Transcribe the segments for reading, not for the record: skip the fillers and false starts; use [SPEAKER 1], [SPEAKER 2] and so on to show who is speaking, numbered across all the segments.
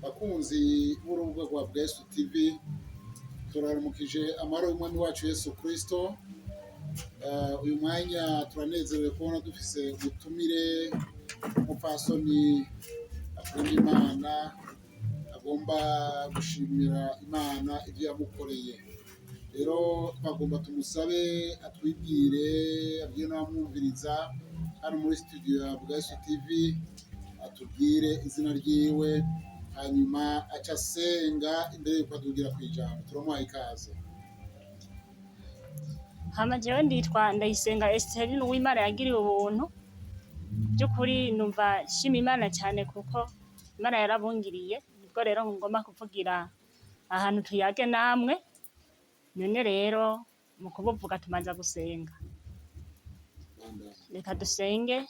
[SPEAKER 1] bakunzi b'urubuga rwa Bwesu TV, turaramukije amahoro y'umwami wacu Yesu Kristo. Uyu mwanya turanezerewe kubona dufise umutumire umupfasoni akunda Imana, agomba gushimira Imana ibyo yamukoreye. Rero twagomba tumusabe atwibwire, abwire n'abamwumviriza hano muri studio ya Bwesu TV, atubwire izina ryiwe, hanyuma aca asenga imbere yuko atubwira kw'ijambo. Turamuhaye ikaze.
[SPEAKER 2] Hama jewe nditwa Ndayisenga Estherine Uwimana yagiriwe ubuntu. By'ukuri numva shima Imana cyane kuko Imana yarabungiriye. Nibwo rero ngomba kuvugira ahantu tuyage namwe. None rero mu kubuvuga tumanza gusenga. Reka dusenge.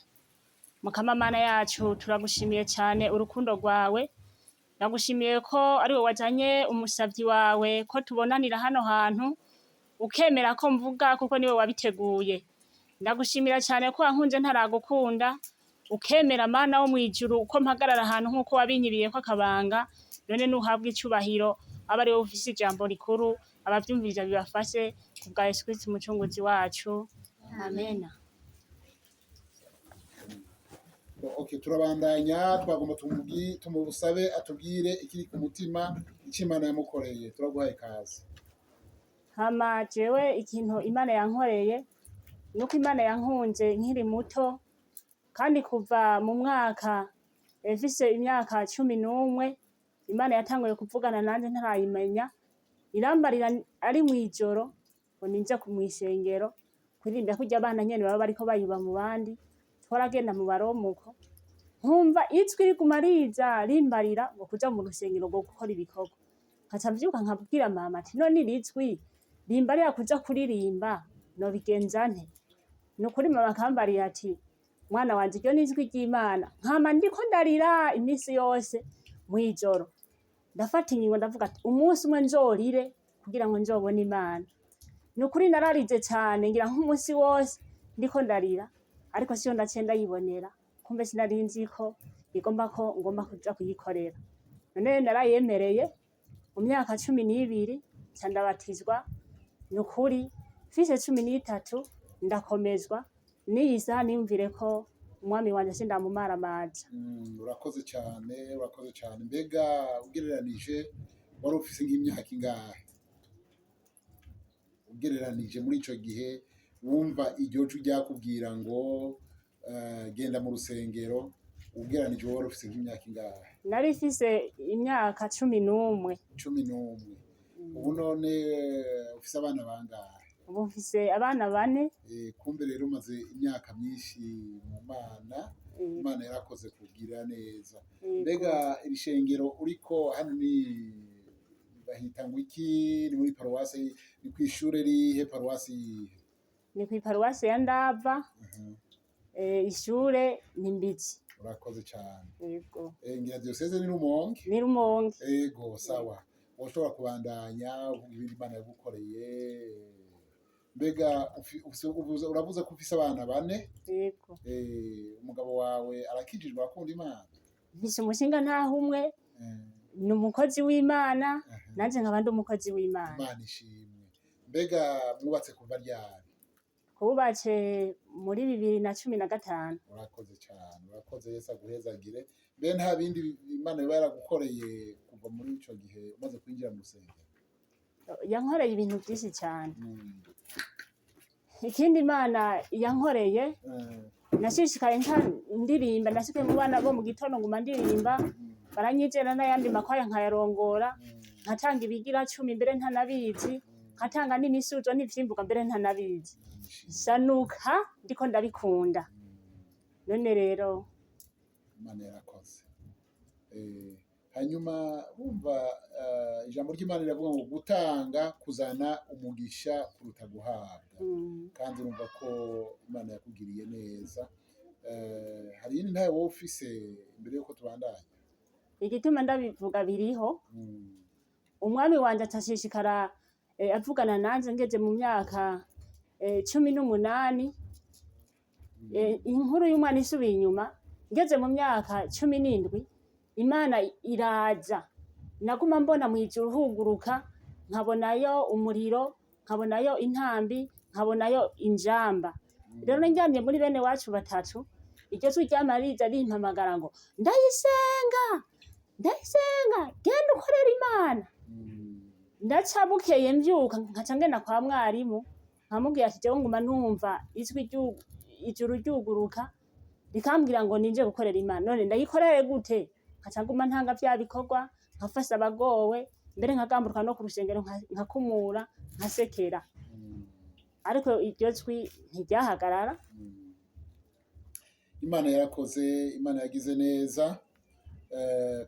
[SPEAKER 2] Mukama Mana yacu turagushimiye cyane urukundo rwawe. Ndagushimiye ko ari wowe wajanye umusavyi wawe ko tubonanira hano hantu. Ukemera ko mvuga kuko niwe wabiteguye. Ndagushimira cyane ko wankunze ntaragukunda, ukemera Mana wo mwijuru uko mpagarara ahantu nkuko wabinyiriye ko akabanga. None nuhabwa icubahiro, aba ari wowe ufise ijambo rikuru, abavyumvirije bibafashe kubwa Yesu Kristo umucunguzi wacu. Amen.
[SPEAKER 1] Okay, turabandanya. Twagomba tumubusabe atubwire ikiri ku mutima, icyo Imana yamukoreye. Turaguhaye ikaze.
[SPEAKER 2] Hama jewe ikintu Imana yankoreye nuko Imana yankunze nkiri muto, kandi kuva mu mwaka mfise imyaka 11 Imana yatanguye kuvugana nanje ntarayimenya. Irambarira ari mwijoro ngo ninje kumwisengero kurinda kurya abana nyene baba bariko bayuba mu bandi. Twaragenda mu baromuko nkumva ijwi riguma riza rimbarira ngo kuja mu rusengero rwo gukora ibikorwa. Nkaca mvyuka nkabwira mama ati none irijwi rimbarira kuja kuririmba nobigenza nte? Nukuri mama akambarira ati mwana wanje iryo n'ijwi ry'Imana. Nkama ndiko ndarira imisi yose mwijoro. Ndafata ingingo ndavuga ati umunsi umwe nzorire kugira ngo nzobone Imana. Nukuri nararize cyane ngira nk'umunsi wose ndiko ndarira, ariko siyo ndaciye ndayibonera. Kumbe sinarinzi ko ngomba kuja kuyikorera. None narayemereye mu myaka 12 ca ndabatizwa. Nukuri mfise 13 ndakomezwa. N'iyi saha niyumvire ko umwami wanje sindamumara amaja.
[SPEAKER 1] Urakoze cyane, urakoze cyane. Mbega ugereranije wari ufise nk'imyaka ingahe? Ugereranije muri ico gihe wumva iryo jwi ryakubwira ngo genda mu rusengero, ugereranije wari ufise nk'imyaka ingahe?
[SPEAKER 2] Nari mfise imyaka 11.
[SPEAKER 1] 11. Ubu none ufise abana bangahe?
[SPEAKER 2] Ubu mfise abana 4.
[SPEAKER 1] Kumbe rero umaze imyaka myinshi mu Mana. Imana yarakoze kugira neza. Mbega iri shengero uriko hano ni bahita ngo iki? Ni muri paruwasi, ni kw'ishure rihe paruwasi yihe?
[SPEAKER 2] Ni kw'iparuwasi ya Ndava. Ishure ni Mbizi.
[SPEAKER 1] Urakoze cyane.
[SPEAKER 2] Yego.
[SPEAKER 1] Ngira diocese ni Rumonge?
[SPEAKER 2] Ni Rumonge.
[SPEAKER 1] Yego, sawa. Woshobora kubandanya ibindi Imana yagukoreye. Mbega uravuze ko ufise abana 4?
[SPEAKER 2] Yego.
[SPEAKER 1] Umugabo wawe arakijijwe akunda Imana?
[SPEAKER 2] Mfise umushinga ntaho umwe. Ni umukozi w'Imana, nanje nkaba ndi umukozi w'Imana.
[SPEAKER 1] Imana ishimwe. Mbega mwubatse kuva ryari?
[SPEAKER 2] Twubatse muri 2015.
[SPEAKER 1] Urakoze cyane, urakoze. Yesu aguhezagire. Mbe nta bindi Imana iba yaragukoreye kuva muri ico gihe umaze kwinjira mu rusengero?
[SPEAKER 2] Yankoreye ibintu byinshi cyane. Ikindi Imana yankoreye, nashishikaye ndirimba. Nashikaye mu bana bo mu gitondo nguma ndirimba, baranyizera n'ayandi makwaya nkayarongora, nkatanga ibigira 10 mbere ntanabizi, nkatanga n'imisuzo n'ivyimbuka mbere ntanabizi. Sanuka ndiko ndabikunda. None rero
[SPEAKER 1] Imana yarakoze. Hanyuma bumva ijambo ry'Imana riravuga ngo gutanga kuzana umugisha kuruta guhabwa. Kandi urumva ko Imana yakugiriye neza. Hari yindi ntaye wowe ufise imbere yuko tubandanya?
[SPEAKER 2] Igituma ndabivuga biriho. Umwami wanje atashishikara avugana nanje ngeze mu myaka 18. Inkuru y'umwana isubiye inyuma ngeze mu myaka 17 Imana iraza, naguma mbona mw'ijuru huguruka, nkabonayo umuriro, nkabonayo intambi, nkabonayo injamba. Rero ndyamye muri bene wacu batatu, iryo jwi ryama riza rimpamagara ngo Ndayisenga, Ndayisenga, genda ukorera Imana. Ndaca bukeye mvyuka nkaca ngenda kwa mwarimu, nkamubwira ati jewe nguma numva ijwi ijuru ryuguruka rikambwira ngo ninje gukorera Imana, none ndayikorere gute? Nkaca nguma ntanga vya bikorwa, nkafasha abagowe, mbere nkagamburuka no ku rusengero nkakumura, nkasekera. Ariko iryo jwi ntiryahagarara.
[SPEAKER 1] Imana yarakoze, Imana yagize neza,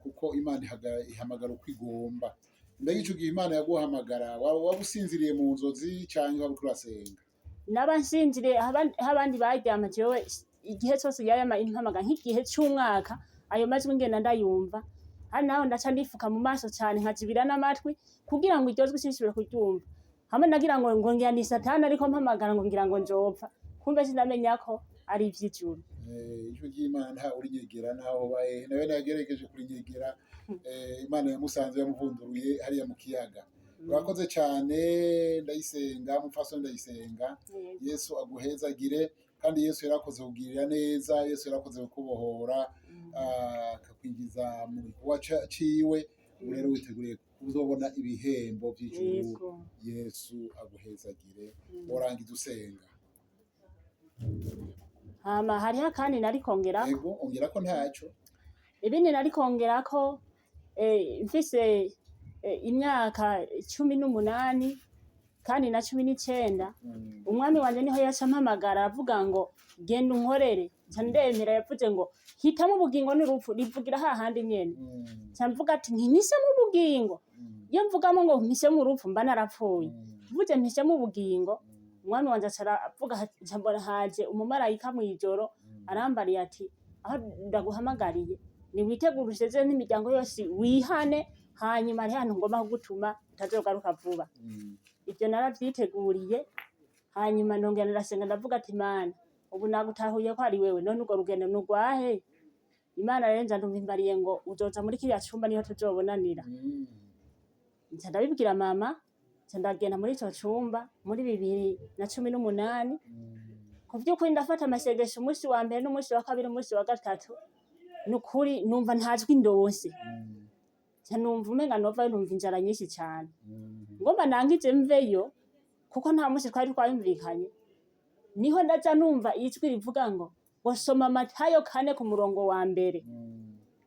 [SPEAKER 1] kuko Imana ihamagara uko igomba. Mbega ico gihe Imana yaguhamagara waba usinziriye mu nzozi canke waba uriko urasenga?
[SPEAKER 2] Naba nsinziriye abandi baryama, jewe igihe cose yama impamagara, nk'igihe c'umwaka ayo majwi ngenda ndayumva, hari naho ndaca ndifuka mu maso cane nkazibira n'amatwi kugira ngo iryo jwi sinsubire kuryumva. Hamwe nagira ngo ngira ni Satani ariko mpamagara ngo ngira ngo nzopfa, kumbe sinamenya ko ari ivy'ijuru.
[SPEAKER 1] Ijwi ry'Imana ntawe urinyegera, ntaho baye nawe nagerageje kurinyegera, Imana yamusanze yamuvunduruye hariya mu kiyaga. Urakoze cane Ndayisenga, mupfasoni Ndayisenga. Yesu aguhezagire, kandi Yesu yarakoze kugirira neza, Yesu yarakoze kukubohora, akakwinjiza mu gikorwa ciwe. Ubu rero witeguriye kuzobona ibihembo vy'ijuru. Yesu aguhezagire, worangiza usenga.
[SPEAKER 2] Hama hariho akandi narikongerako.
[SPEAKER 1] Yego, ongerako ntaco.
[SPEAKER 2] Ibindi narikongerako, mfise imyaka 18 kandi na 19, umwami wanje niho yaca ampamagara avuga ngo genda unkorere. Nca ndemera, yavuze ngo hitamo ubugingo n'urupfu, rivugira hahandi nyene. Nca mvuga ati mpisemo ubugingo. Iyo mvugamo ngo mpisemo urupfu mba narapfuye. Mvuze mpisemo ubugingo, umwami wanje avuga nca mbona haje umumarayika mw'ijoro arambariye ati aho ndaguhamagariye niwitegure usezere n'imiryango yose wihane, hanyuma ari hantu ngomba kugutuma utazogaruka vuba. Ivyo naravyiteguriye, hanyuma ndongera ndasenga ndavuga ati Mana, ubu nagutahuye ko ari wewe, none urwo rugendo nurwahe? Imana rero nza ndumvimbariye ngo uzoza muri kiriya cumba niho tuzobonanira. Nca ndabibwira mama, nca ndagenda muri ico cumba muri 2018. Ku vy'ukuri ndafata amasengesho umunsi wa mbere n'umunsi wa kabiri n'umunsi wa gatatu, nukuri numva ntajwi ndonse. Nca numva umenga novayo numva inzara nyinshi cane. Ngomba nangize mveyo, kuko nta munsi twari twayumvikanye, niho ndaja numva ijwi rivuga ngo soma Matayo 4 ku murongo wa mbere.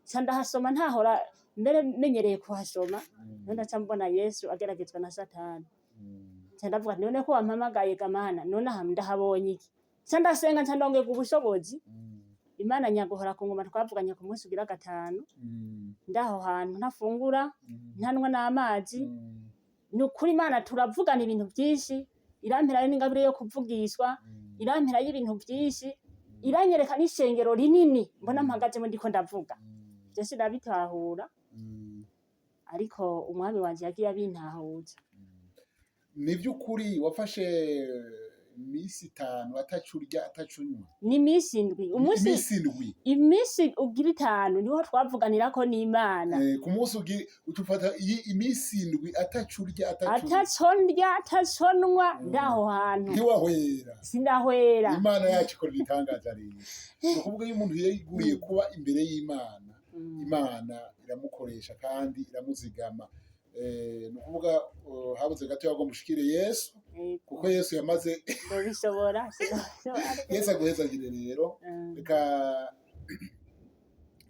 [SPEAKER 2] Nca ndahasoma ntahora mbere menyereye kuhasoma, none ndaca mbona Yesu ageragezwa na Satani. Nca ndavuga none ko wampamagaye Mana, none aha ndahabonye iki? Nca ndasenga, nca ndongera ubushobozi. Imana nyaguhora ku ngoma twavuganye ku munsi ugira 5, ndaho hantu ntafungura, ntanywa n'amazi. Nukuri Imana turavugana ibintu vyinshi, irampera n'ingabire yo kuvugishwa, irampera y'ibintu vyinshi, iranyereka n'ishengero rinini mbona mpagazemo ndiko ndavuga. Ivyo sinabitahura, ariko umwami wanje yagiye abintahuza.
[SPEAKER 1] Ni vy'ukuri wafashe imisi 5 atacurya atacunywa?
[SPEAKER 2] Ni imisi 7. Imisi ugira 5 niho twavuganirako n'Imana.
[SPEAKER 1] Ku munsi utufata imisi 7 atacurya
[SPEAKER 2] atacondya ataconwa, ndaho hantu
[SPEAKER 1] ntiwahwera.
[SPEAKER 2] Sindahwera.
[SPEAKER 1] Imana yacu ikora ibitangaza rero. Nukuvuga iyo umuntu yiguriye kuba imbere y'Imana, Imana iramukoresha kandi iramuzigama. Nukuvuga habuze gato yagomba ushikire Yesu, kuko Yesu yamaze
[SPEAKER 2] bishobora.
[SPEAKER 1] Yesu aguhezagire rero. Reka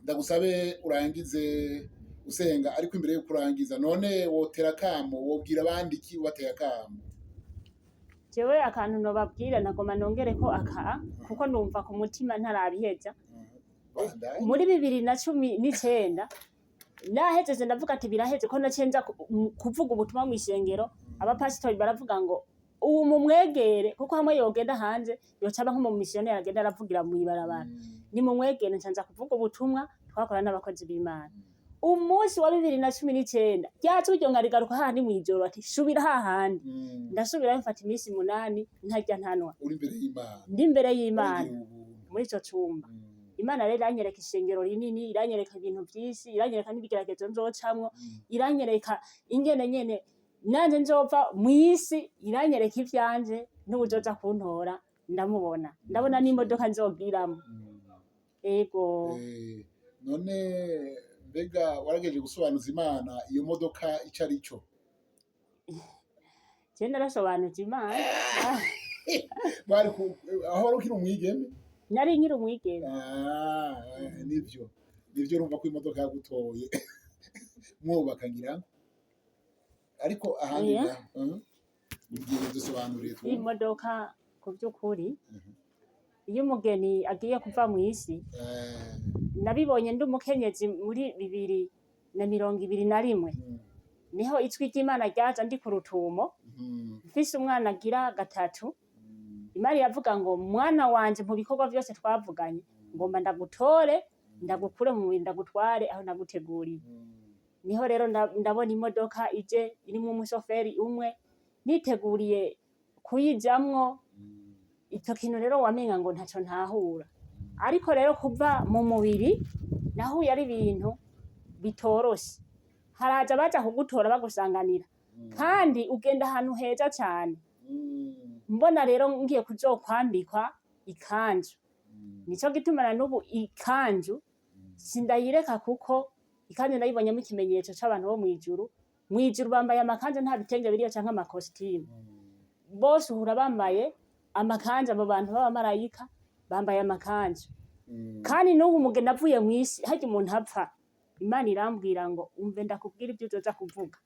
[SPEAKER 1] ndagusabe urangize usenga, ariko imbere yo kurangiza none wotera kamo, wobwira abandi iki wateye akamo?
[SPEAKER 2] Jewe akantu nobabwira nagoma nongereko kuko numva ku mutima ntarabiheza. Muri 2019 nahejeje ndavuga ati biraheze, ko nacenza kuvuga ubutumwa mw'ishengero. Abapasitori baravuga ngo ubu mumwegere, kuko hamwe yogenda hanze yocaba nko mu missionnaire agenda aravugira mw'ibarabara. Ni mumwegere, ncanza kuvuga ubutumwa, twakora n'abakozi b'Imana. Umunsi wa 2019 ryatse uryo ngarigaruka handi mw'ijoro ati subira hahandi. Ndasubirayo mfata imisi 8 ntarya ntanwa.
[SPEAKER 1] Uri imbere y'Imana.
[SPEAKER 2] Ndi imbere y'Imana muri ico cumba. Imana rero iranyereka ishengero rinini, iranyereka ibintu vyinshi, iranyereka n'ibigeragezo nzocamwo, iranyereka ingene nyene nanje nzova mw'isi, iranyereka ivyanje n'uwuzoza kuntora ndamubona, ndabona n'imodoka nzogiramwo. Ego.
[SPEAKER 1] None mbega waragejeje gusobanuza Imana iyo modoka ico arico?
[SPEAKER 2] Je narasobanuza Imana.
[SPEAKER 1] Aho wari ukiri umwigeme?
[SPEAKER 2] Nari nkiri umwigeme.
[SPEAKER 1] Nivyo urumva ko imodoka yagutoye mwubaka ngira ngo, ariko ahandi ubwire dusobanuriye
[SPEAKER 2] iyi modoka ku by'ukuri iyo umugeni agiye kuva mu isi, nabibonye ndi umukenyezi muri 2021 niho ijwi ry'Imana ryaza ndi ku rutumo mfise umwana agira 3. Imana yavuga ngo mwana wanje mu bikorwa byose twavuganye ngomba ndagutore ndagukure mu mubiri ndagutware aho naguteguriye. Niho rero ndabona imodoka ije irimo umushoferi umwe niteguriye kuyijamwo. Icyo kintu rero wamenga ngo ntaco ntahura, ariko rero kuva mu mubiri nahuye ari ibintu bitoroshe. Haraja baja kugutora bagusanganira kandi ugenda ahantu heza cyane. Mbona rero ngiye kuzokwambikwa ikanzu, nico gitumana n'ubu ikanzu sindayireka kuko ikanzu ndayibonyemo ikimenyetso c'abantu bo mwijuru. Mwijuru bambaye amakanzu nta bitenge biriyo canke amakositimu, bose uhura bambaye amakanzu. Abo bantu b'abamarayika bambaye amakanzu. Kandi n'ubu umugeni avuye mw'isi harya umuntu apfa, Imana irambwira ngo umve ndakubwira ibyo uzoza kuvuga.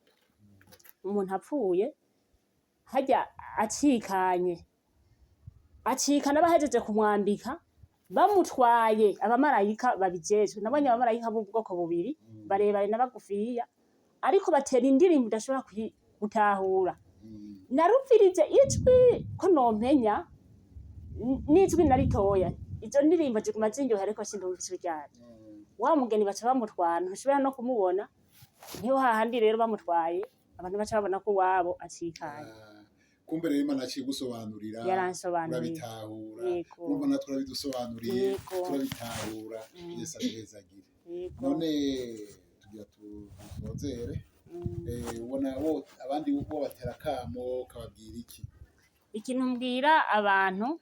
[SPEAKER 2] Umuntu apfuye harya acikanye bahejeje kumwambika bamutwaye, abamarayika babijejwe. Nabonye abamarayika b'ubwoko bubiri, barebare na bagufiya, ariko batera indirimbo udashobora gutahura. Narumvirije ijwi ko nompenya n'ijwi naritoya, izo ndirimbo ziguma zinyohera ariko sindumva ijwi ryazo. Wa mugeni baca bamutwara ntushobora no kumubona. Niho hahandi rero bamutwaye abantu baca babona ko wabo acikanye.
[SPEAKER 1] Kumbe rero Imana gusobanurira urabitahura, urumva natwe urabidusobanuriye turabitahura. Yesu abihezagire. None tugira tuzozere, ubona abandi bo batera kamo kababwira iki?
[SPEAKER 2] Ikintu mbwira abantu,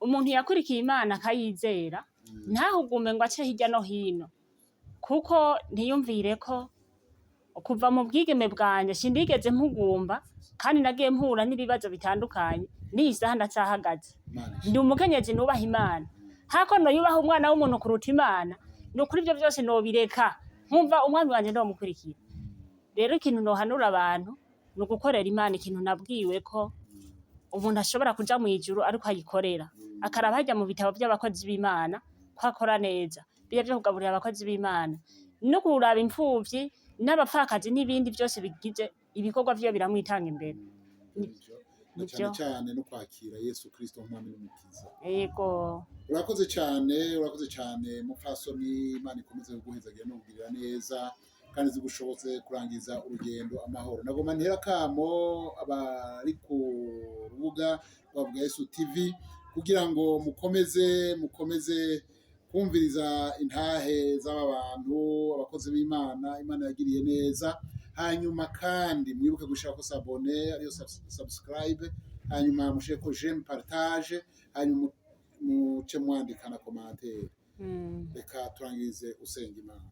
[SPEAKER 2] umuntu yakurikiye Imana akayizera ntahugume ngo ace hirya no hino, kuko ntiyumvire ko kuva mu bwigeme bwanje sindigeze mpugumba, kandi nagiye mpura n'ibibazo bitandukanye. N'iyi saha ndacahagaze ndi umukenyezi nubaha Imana. Hako no yubaha umwana w'umuntu kuruta Imana, nukuri ibyo byose nobireka nkumva umwami wanje ndomukurikira. Rero ikintu nohanura abantu ni ugukorera Imana. Ikintu nabwiwe ko umuntu ashobora kuja mu ijuru ariko ayikorera, akaraba hajya mu bitabo by'abakozi b'Imana ko akora neza, biya byo kugaburira abakozi b'Imana no kuraba imfuvyi n'abapfakazi n'ibindi byose bigize ibikorwa vyo biramwitanga imbere.
[SPEAKER 1] Cyane no kwakira Yesu Kristo nk'umwami n'umukiza.
[SPEAKER 2] Yego.
[SPEAKER 1] Urakoze cyane mupfasoni. Imana ikomeze kuguhezagira no kugirira neza kandi zigushobotse kurangiza urugendo amahoro. Nagoma ntera kamo abari ku rubuga rwa Yesu TV kugira ngo mukomeze kumviriza intahe z'aba bantu abakozi b'Imana Imana yagiriye neza. Hanyuma kandi mwibuke gushaka ko s'abone ariyo subscribe, hanyuma mushire ko j'aime partage, hanyuma muce mwandika na commentaire. Reka turangirize usenga Imana.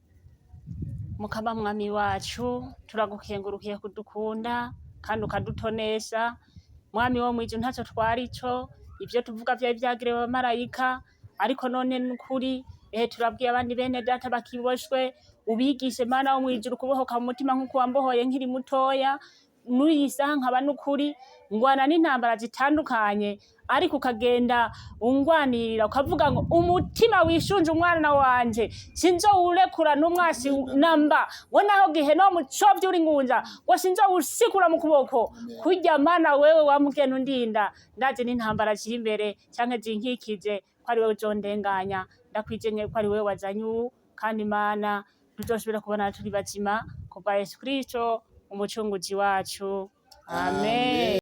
[SPEAKER 2] Mukaba mwami wacu turagukengurukiye kudukunda kandi ukadutonesha. Mwami wo mwijuru ntaco twarico, ibyo tuvuga byaye byagiriwe abamarayika, ariko none n'ukuri turabwiye abandi bene data bakiboshwe, ubigishe Mana wo mwijuru kubohoka mu mutima nk'uko wambohoye nkiri mutoya. Nuyisaha nkaba n'ukuri ngwana n'intambara zitandukanye, ariko ukagenda ungwanirira ukavuga ngo umutima wishunje umwana wanje sinzowurekura n'umwasi namba, we naho gihe no mucovye uri ngunja ngo sinzowusikura mu kuboko. Kurya Mana wewe wamugena undinda, ndaje n'intambara ziri imbere canke zinkikije ko ari wewe uzondenganya. Ndakwijenye ko ari wewe wazanye kandi Mana tuzoshobora kubona turi bazima kubwa Yesu Kristo umucunguzi wacu. Amen.